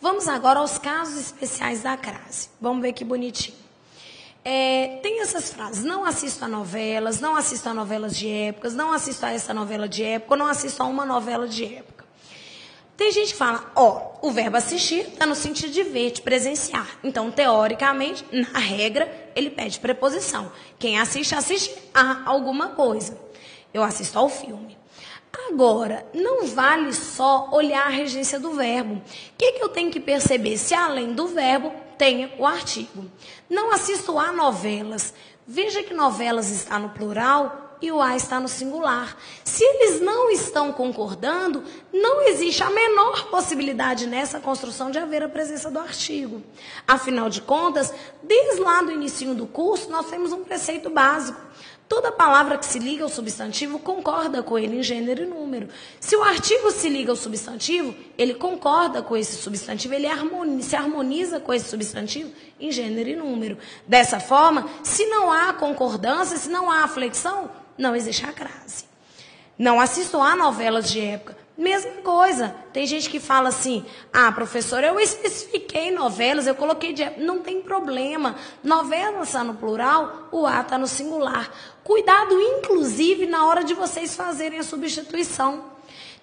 Vamos agora aos casos especiais da crase. Vamos ver que bonitinho. Tem essas frases: não assisto a novelas, não assisto a novelas de épocas, não assisto a essa novela de época, não assisto a uma novela de época. Tem gente que fala, o verbo assistir está no sentido de ver, de presenciar. Então, teoricamente, na regra, ele pede preposição. Quem assiste, assiste a alguma coisa. Eu assisto ao filme. Agora, não vale só olhar a regência do verbo. O que eu tenho que perceber? Se além do verbo, tem o artigo. Não assisto a novelas. Veja que novelas está no plural e o a está no singular. Se eles não estão concordando, não existe a menor possibilidade nessa construção de haver a presença do artigo. Afinal de contas, desde lá do início do curso, nós temos um preceito básico. Toda palavra que se liga ao substantivo concorda com ele em gênero e número. Se o artigo se liga ao substantivo, ele concorda com esse substantivo, ele se harmoniza com esse substantivo em gênero e número. Dessa forma, se não há concordância, se não há flexão, não existe a crase. Não assisto a novelas de época. Mesma coisa, tem gente que fala assim, professora, eu especifiquei novelas, eu coloquei de época. Não tem problema, novelas está no plural, o a está no singular. Cuidado, inclusive, na hora de vocês fazerem a substituição.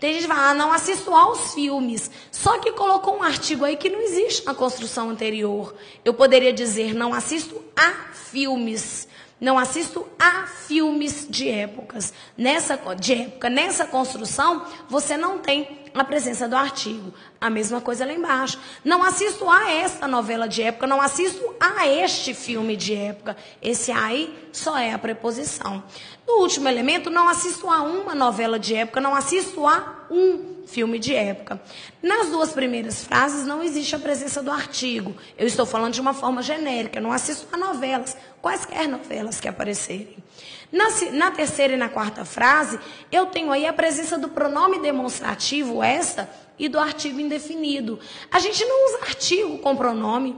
Tem gente que fala, não assisto aos filmes, só que colocou um artigo aí que não existe na construção anterior. Eu poderia dizer, não assisto a filmes. Não assisto a filmes de épocas. Nessa construção, você não tem a presença do artigo. A mesma coisa lá embaixo. Não assisto a esta novela de época, não assisto a este filme de época. Esse aí só é a preposição. No último elemento, não assisto a uma novela de época, não assisto a um filme de época. Nas duas primeiras frases não existe a presença do artigo. Eu estou falando de uma forma genérica, não assisto a novelas, quaisquer novelas que aparecerem. Na terceira e na quarta frase, eu tenho aí a presença do pronome demonstrativo, esta, e do artigo indefinido. A gente não usa artigo com pronome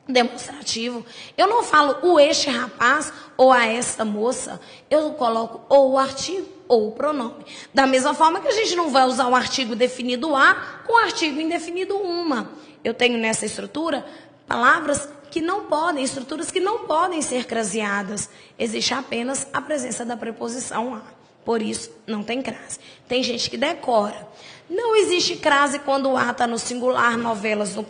demonstrativo. Eu não falo o este rapaz ou a esta moça. Eu coloco ou o artigo ou o pronome. Da mesma forma que a gente não vai usar o artigo definido a com o artigo indefinido uma. Eu tenho nessa estrutura palavras que não podem, estruturas que não podem ser craseadas. Existe apenas a presença da preposição a. Por isso, não tem crase. Tem gente que decora. Não existe crase quando o a está no singular, novelas no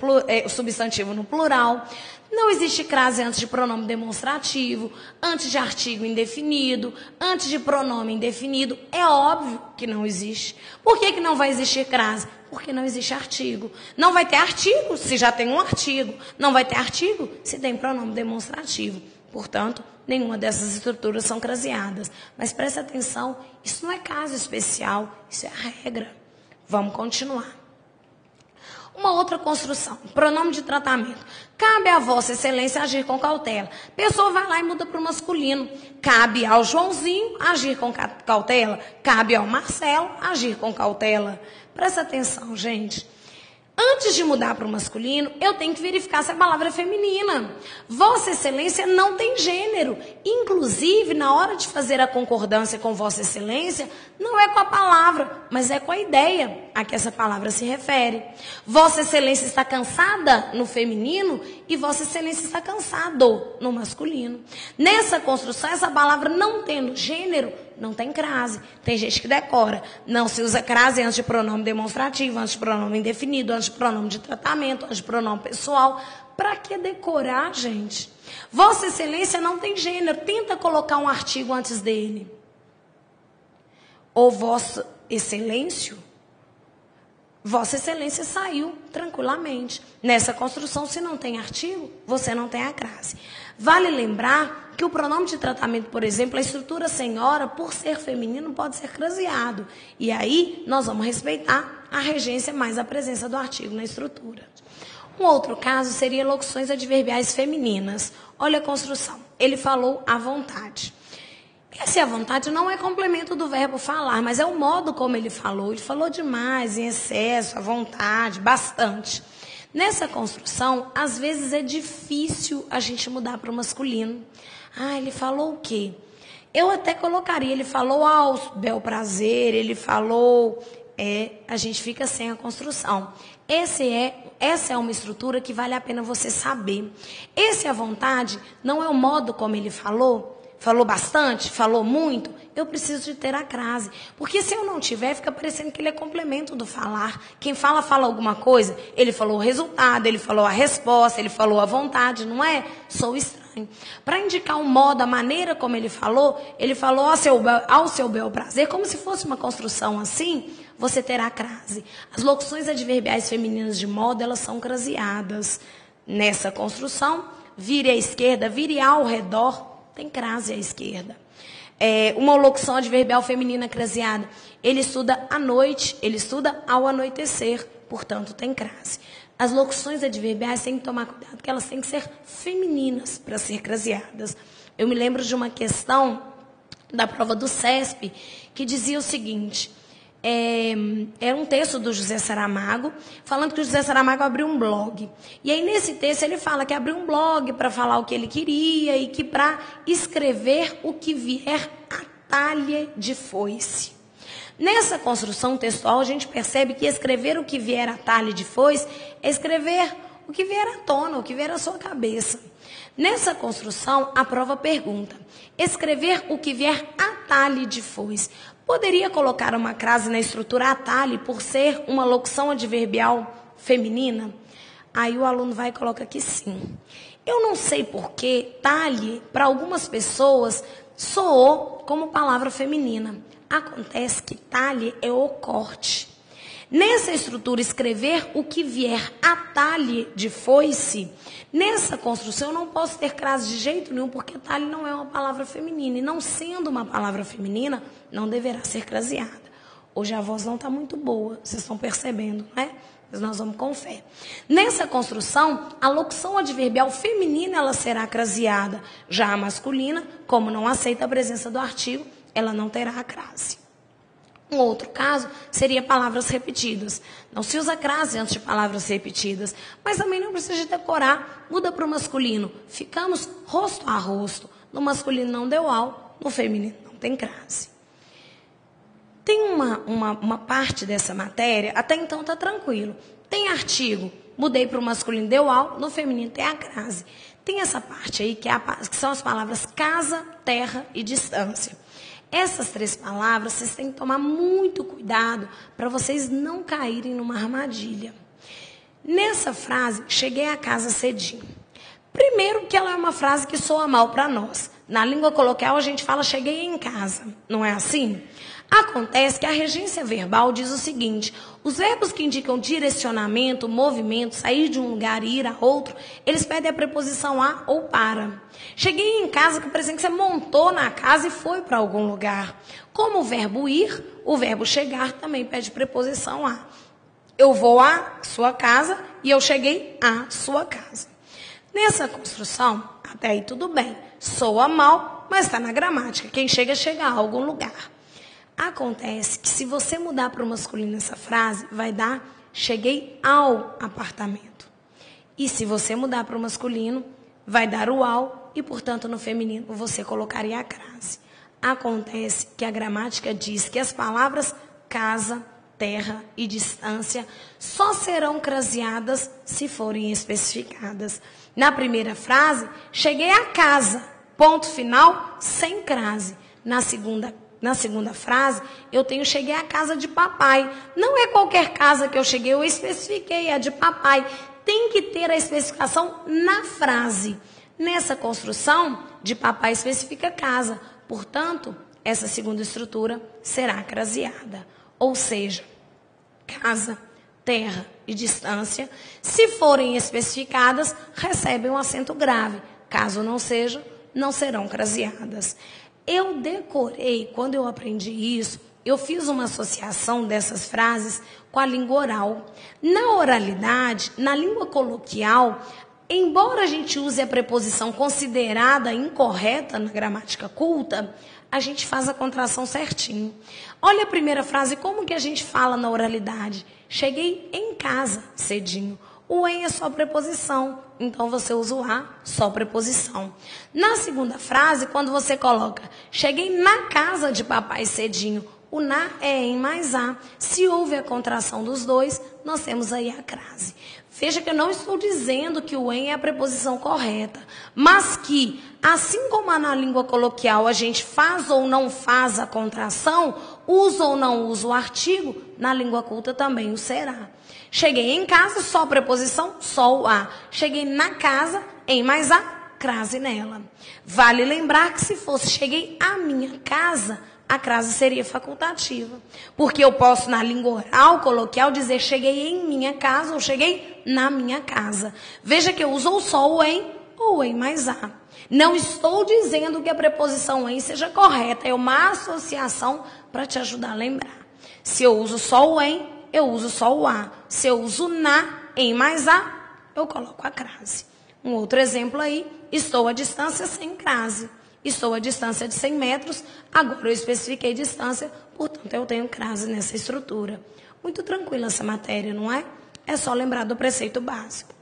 substantivo no plural. Não existe crase antes de pronome demonstrativo, antes de artigo indefinido, antes de pronome indefinido. É óbvio que não existe. Por que não vai existir crase? Porque não existe artigo. Não vai ter artigo se já tem um artigo. Não vai ter artigo se tem pronome demonstrativo. Portanto, nenhuma dessas estruturas são craseadas. Mas preste atenção, isso não é caso especial, isso é a regra. Vamos continuar. Uma outra construção, pronome de tratamento. Cabe a Vossa Excelência agir com cautela. Pessoa vai lá e muda para o masculino. Cabe ao Joãozinho agir com cautela. Cabe ao Marcelo agir com cautela. Presta atenção, gente. Antes de mudar para o masculino, eu tenho que verificar se a palavra é feminina. Vossa Excelência não tem gênero. Inclusive, na hora de fazer a concordância com Vossa Excelência, não é com a palavra, mas é com a ideia a que essa palavra se refere. Vossa Excelência está cansada no feminino e Vossa Excelência está cansado no masculino. Nessa construção, essa palavra não tendo gênero, não tem crase. Tem gente que decora. Não se usa crase antes de pronome demonstrativo, antes de pronome indefinido, antes de pronome de tratamento, antes de pronome pessoal. Para que decorar, gente? Vossa Excelência não tem gênero. Tenta colocar um artigo antes dele. Ou Vossa Excelência. Vossa Excelência saiu tranquilamente. Nessa construção, se não tem artigo, você não tem a crase. Vale lembrar que o pronome de tratamento, por exemplo, a estrutura senhora, por ser feminino, pode ser craseado. E aí, nós vamos respeitar a regência mais a presença do artigo na estrutura. Um outro caso seria locuções adverbiais femininas. Olha a construção. Ele falou à vontade. Esse à vontade não é complemento do verbo falar, mas é o modo como ele falou. Ele falou demais, em excesso, à vontade, bastante. Nessa construção, às vezes é difícil a gente mudar para o masculino. Ele falou o quê? Eu até colocaria, ele falou ao bel prazer, ele falou... a gente fica sem a construção. Esse é essa é uma estrutura que vale a pena você saber. Esse à vontade não é o modo como ele falou bastante, falou muito, eu preciso de ter a crase. Porque se eu não tiver, fica parecendo que ele é complemento do falar. Quem fala alguma coisa, ele falou o resultado, ele falou a resposta, ele falou a vontade, não é? Sou estranho. Para indicar o modo, a maneira como ele falou ao seu bel prazer, como se fosse uma construção assim, você terá crase. As locuções adverbiais femininas de modo, elas são craseadas. Nessa construção, vire à esquerda, vire ao redor, tem crase à esquerda. Uma locução adverbial feminina craseada. Ele estuda à noite, ele estuda ao anoitecer, portanto tem crase. As locuções adverbiais têm que tomar cuidado, que elas têm que ser femininas para ser craseadas. Eu me lembro de uma questão da prova do CESP que dizia o seguinte: era um texto do José Saramago, falando que o José Saramago abriu um blog. E aí, nesse texto, ele fala que abriu um blog para falar o que ele queria e que para escrever o que vier a talhe de foice. Nessa construção textual, a gente percebe que escrever o que vier a talhe de foice é escrever o que vier à tona, o que vier à sua cabeça. Nessa construção, a prova pergunta: escrever o que vier a talhe de foice. Poderia colocar uma crase na estrutura a talhe por ser uma locução adverbial feminina? Aí o aluno vai e coloca que sim. Eu não sei porquê, talhe, para algumas pessoas, soou como palavra feminina. Acontece que talhe é o corte. Nessa estrutura, escrever o que vier a talhe de foice, nessa construção eu não posso ter crase de jeito nenhum, porque talhe não é uma palavra feminina. E não sendo uma palavra feminina, não deverá ser craseada. Hoje a voz não está muito boa, vocês estão percebendo, né? Mas nós vamos com fé. Nessa construção, a locução adverbial feminina ela será craseada. Já a masculina, como não aceita a presença do artigo, ela não terá a crase. Um outro caso seria palavras repetidas. Não se usa crase antes de palavras repetidas, mas também não precisa de decorar. Muda para o masculino. Ficamos rosto a rosto. No masculino não deu ao, no feminino não tem crase. Tem uma parte dessa matéria, até então está tranquilo. Tem artigo, mudei para o masculino, deu ao, no feminino tem a crase. Tem essa parte aí que são as palavras casa, terra e distância. Essas três palavras, vocês têm que tomar muito cuidado para vocês não caírem numa armadilha. Nessa frase, cheguei a casa cedinho. Primeiro que ela é uma frase que soa mal para nós. Na língua coloquial a gente fala cheguei em casa, não é assim? Acontece que a regência verbal diz o seguinte: os verbos que indicam direcionamento, movimento, sair de um lugar e ir a outro, eles pedem a preposição a ou para. Cheguei em casa, que parece que você montou na casa e foi para algum lugar. Como o verbo ir, o verbo chegar também pede preposição a. Eu vou à sua casa e eu cheguei à sua casa. Nessa construção, até aí tudo bem. Soa mal, mas está na gramática. Quem chega a algum lugar. Acontece que se você mudar para o masculino essa frase, vai dar cheguei ao apartamento. E se você mudar para o masculino, vai dar o ao e, portanto, no feminino você colocaria a crase. Acontece que a gramática diz que as palavras casa, terra e distância só serão craseadas se forem especificadas. Na primeira frase, cheguei a casa, ponto final, sem crase. Na segunda frase, eu tenho cheguei à casa de papai. Não é qualquer casa que eu cheguei, eu especifiquei, é de papai. Tem que ter a especificação na frase. Nessa construção, de papai especifica casa. Portanto, essa segunda estrutura será craseada. Ou seja, casa, terra e distância, se forem especificadas, recebem um acento grave. Caso não seja, não serão craseadas. Eu decorei, quando eu aprendi isso, eu fiz uma associação dessas frases com a língua oral. Na oralidade, na língua coloquial, embora a gente use a preposição considerada incorreta na gramática culta, a gente faz a contração certinho. Olha a primeira frase, como que a gente fala na oralidade? Cheguei em casa cedinho. O em é só preposição, então você usa o a, só preposição. Na segunda frase, quando você coloca cheguei na casa de papai cedinho, O na é em mais a. Se houve a contração dos dois, nós temos aí a crase. Veja que eu não estou dizendo que o em é a preposição correta, mas que, assim como na língua coloquial a gente faz ou não faz a contração, usa ou não usa o artigo, na língua culta também o será. Cheguei em casa, só a preposição, só o a. Cheguei na casa, em mais a, crase nela. Vale lembrar que se fosse cheguei à minha casa, a crase seria facultativa. Porque eu posso, na língua oral, coloquial, dizer cheguei em minha casa ou cheguei na minha casa. Veja que eu uso ou só o em ou em mais a. Não estou dizendo que a preposição em seja correta, é uma associação para te ajudar a lembrar. Se eu uso só o em, eu uso só o a. Se eu uso na, em mais a, eu coloco a crase. Um outro exemplo aí, estou à distância sem crase. Estou à distância de 100 metros, agora eu especifiquei distância, portanto eu tenho crase nessa estrutura. Muito tranquila essa matéria, não é? É só lembrar do preceito básico.